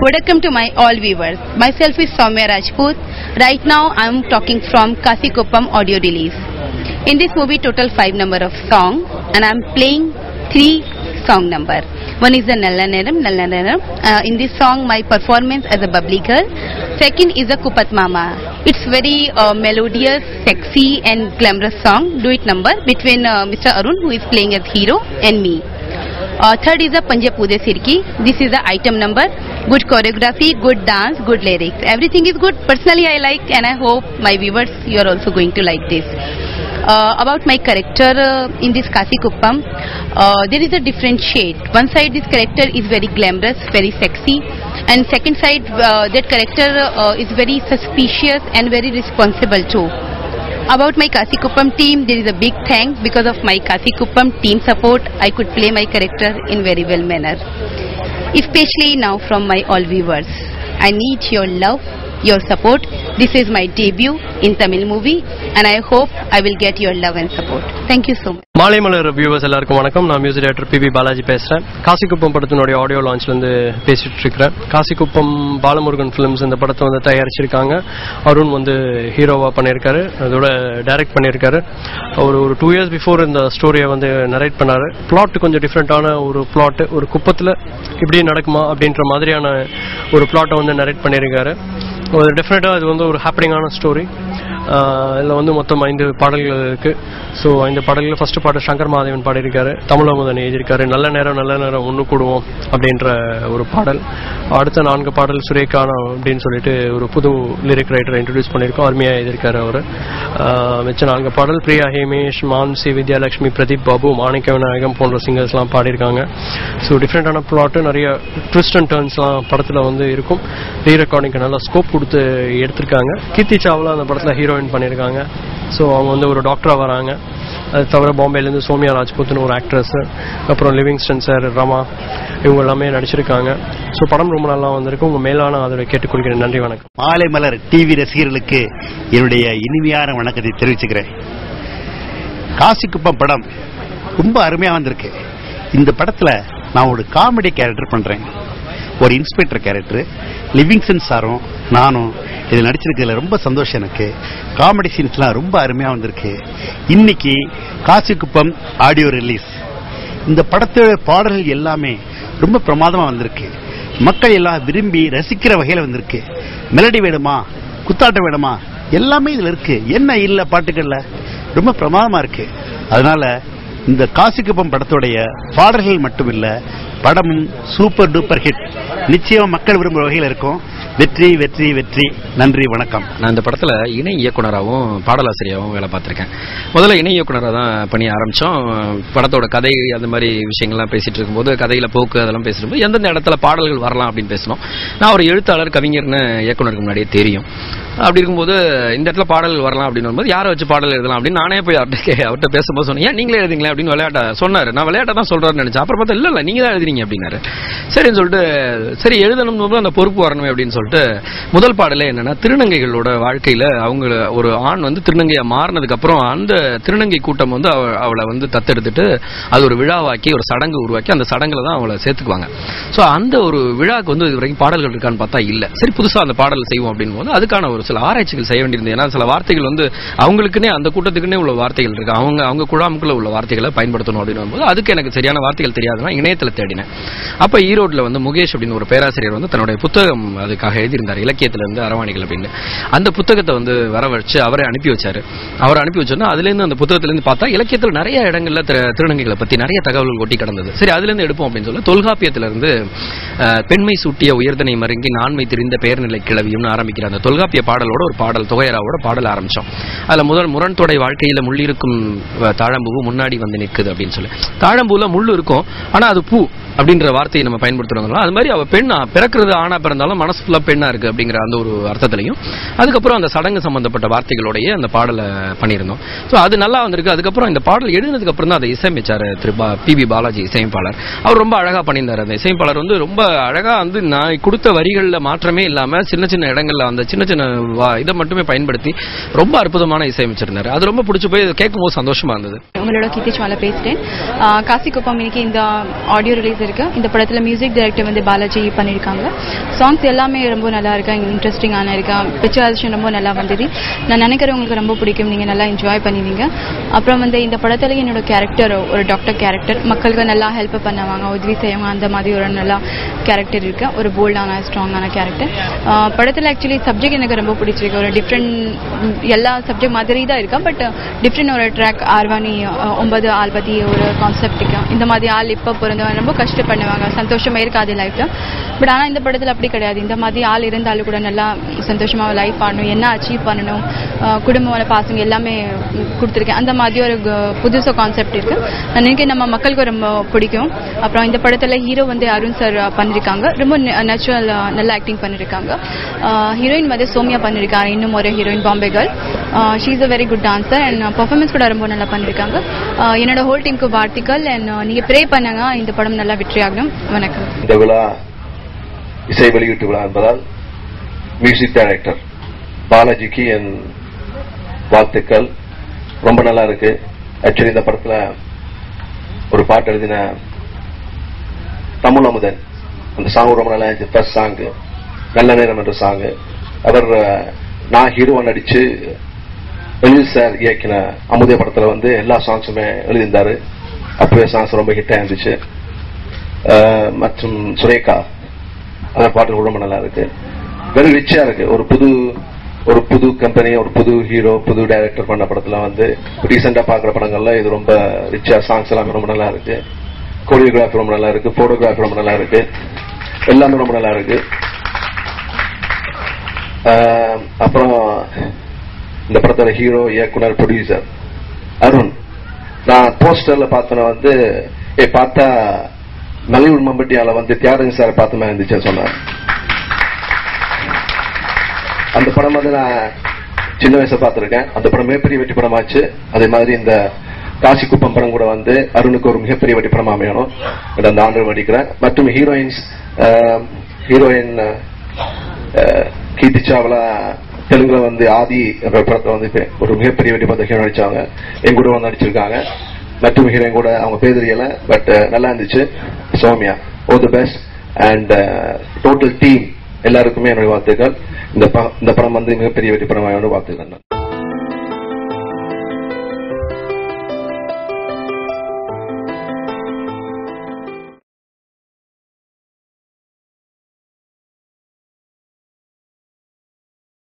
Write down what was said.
Welcome to my all viewers. Myself is Soumya Rajput. Right now I am talking from Kasikuppam audio release. In this movie total 5 number of song and I am playing 3 song number. One is the Nalla Neram. In this song my performance as a bubbly girl. Second is a Kupat Mama. It's very melodious, sexy and glamorous song, duet number between Mr. Arun who is playing as hero and me. Third is a Panje Pude Sirki. This is the item number. Good choreography, good dance, good lyrics. Everything is good. Personally I like and I hope my viewers you are also going to like this. About my character in this Kasikuppam, there is a different shade. One side this character is very glamorous, very sexy, and second side that character is very suspicious and very responsible too. About my Kasikuppam team, there is a big thanks because of my Kasikuppam team support. I could play my character in very well manner. Especially now from my all viewers, I need your love, your support. This is my debut in Tamil movie and I hope I will get your love and support. Thank you so much. Maalaimalar viewers எல்லாருக்கும் வணக்கம். நான் music director BP Balaji பேசுகிறேன். காசிக்குப்பம் படத்தினுடைய audio லான்ச்லேருந்து பேசிகிட்டு இருக்கிறேன். காசிக்குப்பம் Balamurugan films இந்த படத்தை வந்து தயாரிச்சிருக்காங்க. அருண் வந்து ஹீரோவாக பண்ணியிருக்காரு, அதோட டைரக்ட் பண்ணியிருக்காரு. அவர் ஒரு 2 years பிஃபோர் இந்த ஸ்டோரியை வந்து நரேட் பண்ணார். பிளாட் கொஞ்சம் டிஃப்ரெண்ட்டான ஒரு பிளாட்டு, ஒரு குப்பத்தில் இப்படி நடக்குமா அப்படின்ற மாதிரியான ஒரு பிளாட்டை வந்து நரேட் பண்ணியிருக்காரு. ஒரு டெஃபினட்டாக இது வந்து ஒரு ஹாப்பனிங்கான ஸ்டோரி. இதில் வந்து மொத்தம் 5 பாடல்கள் இருக்குது. ஸோ 5 பாடல்கள் ஃபர்ஸ்ட் பாடல் சங்கர் மாதேவன் பாடியிருக்காரு, தமிழமுதன் எழுதியிருக்காரு. நல்ல நேரம் ஒன்று கூடுவோம் அப்படின்ற ஒரு பாடல். அடுத்த 4 பாடல் சுரேகானா அப்படின்னு சொல்லிட்டு ஒரு புது லிரிக் ரைட்டரை இன்ட்ரடியூஸ் பண்ணியிருக்கோம், அருமையாக எழுதியிருக்காரு அவர். மிச்ச 4 பாடல் பிரியா ஹேமேஷ், மான்சி, வித்யாலட்சுமி, பிரதீப் பாபு, மாணிக்க விநாயகம் போன்ற சிங்கர்ஸ்லாம் பாடியிருக்காங்க. ஸோ டிஃப்ரெண்டான பிளாட்டு, நிறைய ட்விஸ்ட் அண்ட் டர்ன்ஸ்லாம் படத்தில் வந்து இருக்கும். ரீ ரெக்கார்டிங்க்கு நல்லா ஸ்கோப் கொடுத்து எடுத்திருக்காங்க. கீர்த்தி சாவ்லா அந்த படத்தில் ஹீரோயின் பண்ணியிருக்காங்க. ஸோ அவங்க வந்து ஒரு டாக்டராக வராங்க. அது தவிர பாம்பேலேருந்து சோமியா ராஜ்புத்னு ஒரு ஆக்ட்ரஸ், அப்புறம் லிவிங்ஸ்டன் சார், ரமா, இவங்க எல்லாமே நடிச்சிருக்காங்க. ஸோ படம் ரொம்ப நல்லா வந்திருக்கு. உங்கள் மேலான ஆதரவை கேட்டுக்கொள்கிறேன். நன்றி, வணக்கம். மாலை மலர் டிவி ரசிகர்களுக்கு என்னுடைய இனிமையான வணக்கத்தை தெரிவிச்சுக்கிறேன். காசிக்குப்பம் படம் ரொம்ப அருமையாக வந்திருக்கு. இந்த படத்தில் நான் ஒரு காமெடி கேரக்டர் பண்ணுறேன், ஒரு இன்ஸ்பெக்டர் கேரக்டர். லிவிங்ஸ்டன் சாரும் நானும் இதில் நடிச்சிருக்கிறதுல ரொம்ப சந்தோஷம் எனக்கு. காமெடி சீன்ஸ்லாம் ரொம்ப அருமையாக வந்திருக்கு. இன்னைக்கு காசிக்குப்பம் ஆடியோ ரிலீஸ். இந்த படத்தோட பாடல்கள் எல்லாமே ரொம்ப பிரமாதமாக வந்திருக்கு. மக்கள் எல்லாம் விரும்பி ரசிக்கிற வகையில் வந்திருக்கு. மெலடி வேணுமா, குத்தாட்டம் வேணுமா, எல்லாமே இதில் இருக்கு. என்ன இல்லை பாட்டுக்கள்ல ரொம்ப பிரமாதமாக இருக்கு. அதனால இந்த காசிக்குப்பம் படத்துடைய பாடல்கள் மட்டும் இல்ல, படமும் சூப்பர் டூப்பர் ஹிட். நிச்சயம் மக்கள் விரும்புகிற வகையில் இருக்கும். வெற்றி வெற்றி வெற்றி. நன்றி, வணக்கம். நான் இந்த படத்தில் இணை இயக்குனராகவும் பாடலாசிரியாகவும் வேலை பார்த்துருக்கேன். முதல்ல இணை இயக்குனராக தான் பணி ஆரம்பித்தோம். படத்தோட கதை அந்த மாதிரி விஷயங்கள்லாம் பேசிகிட்டு இருக்கும்போது, கதையில் போக்கு அதெல்லாம் பேசிட்டு எந்தெந்த இடத்துல பாடல்கள் வரலாம் அப்படின்னு பேசணும். நான் ஒரு எழுத்தாளர், கவிஞர்னு இயக்குனருக்கு முன்னாடியே தெரியும். அப்படி இருக்கும்போது இந்த இடத்துல பாடல்கள் வரலாம் அப்படின்னு வரும்போது யாரை வச்சு பாடல் எழுதலாம் அப்படின்னு நானே போய் அவர்கிட்ட பேசும்போது சொன்னேன், ஏன் நீங்களே எழுதிங்களே அப்படின்னு விளையாட்ட சொன்னார். நான் விளையாட்ட தான் சொல்கிறேன்னு நினச்சேன். அப்புறம் பார்த்தா இல்லை நீங்கள் தான் எழுதுறீங்க அப்படின்னாரு. சரின்னு சொல்லிட்டு சரி எழுதணும்னு அந்த பொறுப்பு வரணுமே அப்படின்னு சொல்லிட்டு முதல் பாடலே என்னன்னா, திருநங்கைகளோட வாழ்க்கையில் அவங்க ஒரு ஆண் வந்து திருநங்கையாக மாறினதுக்கு அப்புறம் அந்த திருநங்கை கூட்டம் வந்து அவளை வந்து தத்தெடுத்துட்டு அது ஒரு விழாவாக்கி ஒரு சடங்கு உருவாக்கி அந்த சடங்குல தான் அவளை சேர்த்துக்குவாங்க. ஸோ அந்த ஒரு விழாவுக்கு வந்து இது வரைக்கும் பாடல்கள் இருக்கான்னு பார்த்தா இல்லை. சரி புதுசாக அந்த பாடல் செய்வோம் அப்படின்னு போது அதுக்கான ஒரு சில ஆராய்ச்சிகள் செய்ய வேண்டியிருந்தது. ஏன்னா சில வார்த்தைகள் வந்து அவங்களுக்குன்னே அந்த கூட்டத்துக்குன்னே உள்ள வார்த்தைகள் இருக்கு. அவங்க குழாமுக்குள்ள உள்ள வார்த்தைகளை பயன்படுத்தணும் அப்படின்னு வரும்போது அதுக்கு எனக்கு சரியான வார்த்தைகள் தெரியாதுன்னா இணையத்தில் தேடினேன். அப்போ ஈரோட்டில் வந்து முகேஷ் அப்படின்னு ஒரு பேராசிரியர் வந்து தன்னுடைய புத்தகம் அதுக்காக எழுதியிருந்தார், இலக்கியத்திலிருந்து அரவாணிகள் அப்படின்னு. அந்த புத்தகத்தை வந்து வரவழைச்சு அவரை அனுப்பி வச்சாரு. அவரை அனுப்பி வச்சோன்னா அதுலேருந்து அந்த புத்தகத்திலேருந்து பார்த்தா இலக்கியத்தில் நிறைய இடங்கள்ல திருநங்கைகளை பற்றி நிறைய தகவல்கள் ஒட்டி கிடந்தது. சரி அதுலேருந்து எடுப்போம் அப்படின்னு சொல்லி தொல்காப்பியத்திலிருந்து பெண்மை சூட்டிய உயர்தனை மருங்கி நான்மை தெரிந்த பெயர்நிலை கிளவியும் ஆரம்பிக்கிற அந்த தொல்காப்பிய பாடலோட ஒரு பாடல் தொகையராவோட பாடல் ஆரம்பிச்சோம். அதுல முதல் முரண்தொடை வாழ்க்கையில முள்ளிருக்கும் தாழம்பூவு முன்னாடி வந்து நிற்குது அப்படின்னு சொல்லி. தாழம்பூல முள்ளு இருக்கும், ஆனா அது பூ அப்படின்ற வார்த்தையை நம்ம பயன்படுத்துறோம். அது மாதிரி அவ பெண்ணா பிறக்கிறது ஆணா பிறந்தாலும் மனசு ஃபுல்லா பெண்ணா இருக்கு அப்படிங்கிற அந்த ஒரு அர்த்தத்திலையும் அதுக்கப்புறம் அந்த சடங்கு சம்பந்தப்பட்ட வார்த்தைகளோடய அந்த பாடலை பண்ணியிருந்தோம். ஸோ அது நல்லா வந்திருக்கு. அதுக்கப்புறம் இந்த பாடல் எழுதினதுக்கு அப்புறம் தான் அதை இசையமைச்சார் திரு பிபி பாலாஜி இசையமைப்பாளர். அவர் ரொம்ப அழகா பண்ணியிருந்தார். அந்த இசையமைப்பாளர் வந்து ரொம்ப அழகா வந்து நான் கொடுத்த வரிகள்ல மாற்றமே இல்லாம சின்ன சின்ன இடங்கள்ல அந்த சின்ன சின்ன இதை மட்டுமே பயன்படுத்தி ரொம்ப அற்புதமான இசையமைச்சிருந்தாரு. அது ரொம்ப பிடிச்சி போய் கேட்கும் போது சந்தோஷமா இருந்தது. உங்களோட கீர்த்தி சாவ்லா பேசுறேன். காசிக்குப்பம் இன்னைக்கு இந்த ஆடியோ ரிலீஸ் இருக்கு. இந்த படத்துல மியூசிக் டைரக்டர் வந்து பாலாஜி பண்ணியிருக்காங்க. சாங்ஸ் எல்லாமே ரொம்ப நல்லா இருக்கா, இன்ட்ரெஸ்டிங்கான இருக்கா, பிக்சரைசேஷன் ரொம்ப நல்லா வந்தது. நான் நினைக்கிறேன் உங்களுக்கு ரொம்ப பிடிக்கும், நீங்க நல்லா என்ஜாய் பண்ணுவீங்க. அப்புறம் வந்து இந்த படத்துல என்னோட கேரக்டர் ஒரு டாக்டர் கேரக்டர், மக்களுக்கு நல்லா ஹெல்ப் பண்ணுவாங்க, உதவி செய்வாங்க, அந்த மாதிரி ஒரு நல்ல கேரக்டர் இருக்கு. ஒரு போல்டான ஸ்ட்ராங்கான கேரக்டர். படத்துல ஆக்சுவலி சப்ஜெக்ட் எனக்கு ரொம்ப பிடிச்சிருக்கு. ஒரு டிஃப்ரெண்ட் எல்லா சப்ஜெக்ட் மாதிரி தான் இருக்கா, பட் டிஃப்ரெண்ட் ஒரு ட்ராக் ஆர்வானி 9 ஆள் பத்தி ஒரு கான்செப்ட் இருக்கு. இந்த மாதிரி ஆள் இப்ப பிறந்தவங்க ரொம்ப கஷ்டப்படுவாங்க, சந்தோஷமா இருக்காது லைஃப்ல. பட் ஆனா இந்த படத்துல அப்படி கிடையாது. இந்த மாதிரி ஆள் இருந்தாலும் கூட நல்லா சந்தோஷமா லைஃப் பண்ணணும், என்ன அச்சீவ் பண்ணணும், குடும்பமான பாசங்க எல்லாமே கொடுத்துருக்கேன். அந்த மாதிரி ஒரு புதுசா கான்செப்ட் இருக்கு. நான் நினைக்கிறேன் நம்ம மக்களுக்கு ரொம்ப பிடிக்கும். அப்புறம் இந்த படத்துல ஹீரோ வந்து அருண் சார் பண்ணிருக்காங்க. ரொம்ப நேச்சுரல் நல்லா ஆக்டிங் பண்ணிருக்காங்க. ஹீரோயின் வந்து சோமியா பண்ணிருக்காங்க, இன்னும் ஒரு heroine Bombay girl. She is a very good dancer and performance கூட ரொம்ப நல்லா பண்ணிருக்காங்க. என்னோட ஹோல் டீமுக்கு வாழ்த்துக்கள். நீங்க ப்ரே பண்ணுங்க, இந்த படம் நல்லா வெற்றியாகணும். வணக்கம். இந்த விழா இசை வெளியீட்டு விழா என்பதால் மியூசிக் டைரக்டர் பாலாஜிக்கு என் வாழ்த்துக்கள். ரொம்ப நல்லா இருக்கு. ஆக்சுவலி இந்த படத்துல ஒரு பாட்டு எழுதின தமிழ் அமுதன், அந்த சாங் ரொம்ப நல்லா இருந்துச்சு. ஃபர்ஸ்ட் சாங் நல்ல நேரம் என்ற சாங். அவர் நான் ஹீரோவா நடிச்சு எழில் சார் இயக்கின அமுதே படத்துல வந்து எல்லா சாங்ஸுமே எழுதியிருந்தாரு. அப்பவே சாங்ஸ் ரொம்ப ஹிட்டா இருந்துச்சு. மற்றும் சுரேகா அந்த பாட்டு ரொம்ப நல்லா இருக்கு. வெரி ரிச்சா இருக்கு. ஒரு புது கம்பெனி, ஒரு புது ஹீரோ, புது டைரக்டர் பண்ண படத்துல வந்து ரீசெண்டா பாக்குற படங்கள்ல இது ரொம்ப ரிச்சா. சாங்ஸ் எல்லாமே ரொம்ப நல்லா இருக்கு. கோரியோகிராஃபி ரொம்ப நல்லா இருக்கு. போட்டோகிராஃபி ரொம்ப நல்லா இருக்கு. எல்லாமே ரொம்ப நல்லா இருக்கு. அப்புறம் இந்த படத்தோட ஹீரோ, இயக்குனர், ப்ரொடியூசர் அருண். நான் போஸ்டர்ல பார்த்தன வந்து பார்த்தா மலையூர் மம்பட்டியால வந்து தியாகராஜன் சார் பார்த்த மாதிரி இருந்துச்சு சொன்னார். அந்த படம் வந்து நான் சின்ன வயசுல பார்த்திருக்கேன். அந்த படம் மிகப்பெரிய வெற்றி படமாச்சு. அதே மாதிரி இந்த காசி குப்பம் படம் கூட வந்து அருணுக்கு ஒரு மிகப்பெரிய வெற்றி படம் அமையணும் அந்த ஆண்டு வடிக்கிறேன். மற்றும் ஹீரோயின் கீர்த்தி சாவ்லா தெலுங்குல வந்து ஆதி படத்துல வந்து ஒரு மிகப்பெரிய வெற்றி படத்தை ஹீரோ நடிச்சாங்க. என் கூட வந்து நடிச்சிருக்காங்க. மற்றும் ஹீரோயின் கூட அவங்க பேர் தெரியல, பட் நல்லா இருந்துச்சு. Soumya, all the best. And total team எல்லாருக்குமே என்னுடைய வாழ்த்துக்கள். இந்த படம் வந்து மிகப்பெரிய வெற்றி படமாக வாழ்த்துக்கள்.